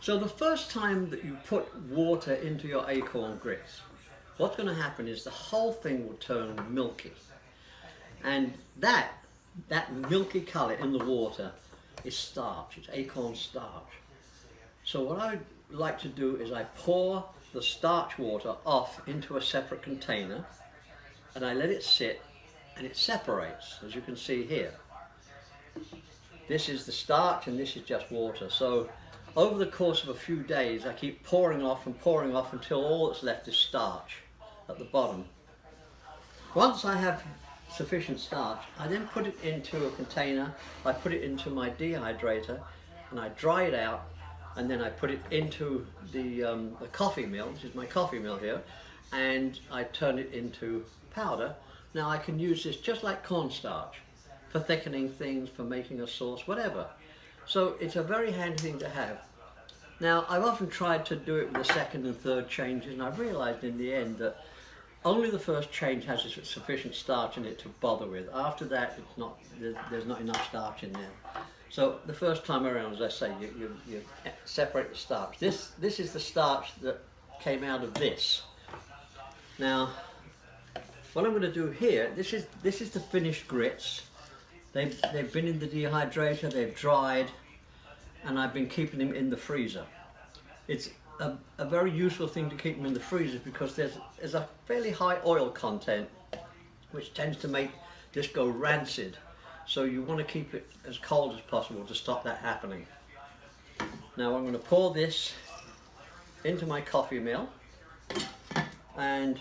So the first time that you put water into your acorn grits, what's going to happen is the whole thing will turn milky. And that milky colour in the water is starch, it's acorn starch. So what I like to do is I pour the starch water off into a separate container and I let it sit and it separates, as you can see here. This is the starch and this is just water. So over the course of a few days I keep pouring off until all that's left is starch at the bottom. Once I have sufficient starch, I then put it into a container, I put it into my dehydrator and I dry it out, and then I put it into the coffee mill. This is my coffee mill here, and I turn it into powder. Now I can use this just like cornstarch for thickening things, for making a sauce, whatever. So it's a very handy thing to have. Now I've often tried to do it with the second and third changes, and I've realized in the end that only the first change has sufficient starch in it to bother with. After that, it's not, there's not enough starch in there. So the first time around, as I say, you separate the starch. This is the starch that came out of this. Now, what I'm going to do here, this is the finished grits. They've been in the dehydrator, they've dried, and I've been keeping them in the freezer. It's a very useful thing to keep them in the freezer because there's a fairly high oil content which tends to make this go rancid. So you want to keep it as cold as possible to stop that happening. Now I'm going to pour this into my coffee mill, and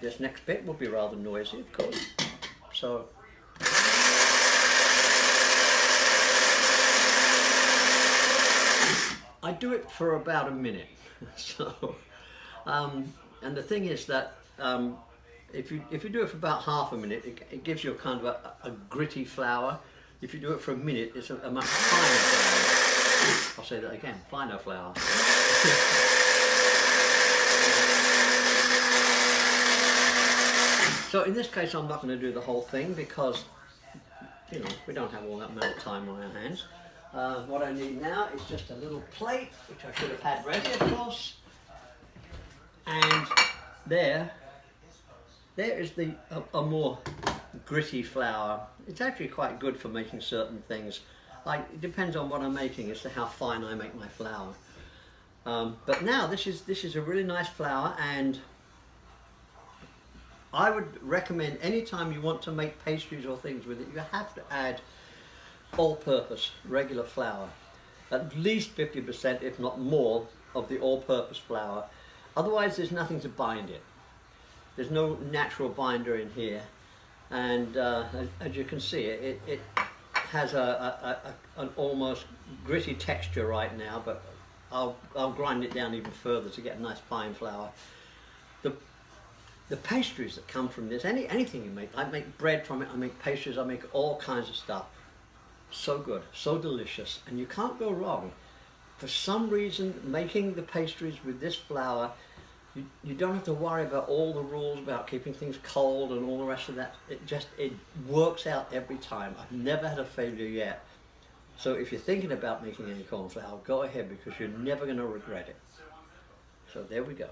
this next bit will be rather noisy, of course. So I do it for about a minute. So, and the thing is that if you do it for about half a minute, it gives you a kind of a gritty flour. If you do it for a minute, it's a much finer flour. I'll say that again, finer flour. So in this case, I'm not going to do the whole thing because, you know, we don't have all that amount of time on our hands. What I need now is just a little plate, which I should have had ready, of course. And there is a more gritty flour. It's actually quite good for making certain things. It depends on what I'm making as to how fine I make my flour. But now this is a really nice flour, and I would recommend anytime you want to make pastries or things with it, you have to add all-purpose regular flour, at least 50%, if not more, of the all-purpose flour. Otherwise there's nothing to bind it. There's no natural binder in here, and as you can see, it has an almost gritty texture right now, but I'll grind it down even further to get a nice fine flour. The pastries that come from this, anything you make, I make bread from it, I make pastries, I make all kinds of stuff. So good, so delicious, and you can't go wrong. For some reason, making the pastries with this flour, you don't have to worry about all the rules about keeping things cold and all the rest of that. It works out every time. I've never had a failure yet. So if you're thinking about making acorn flour, go ahead, because you're never going to regret it. So there we go.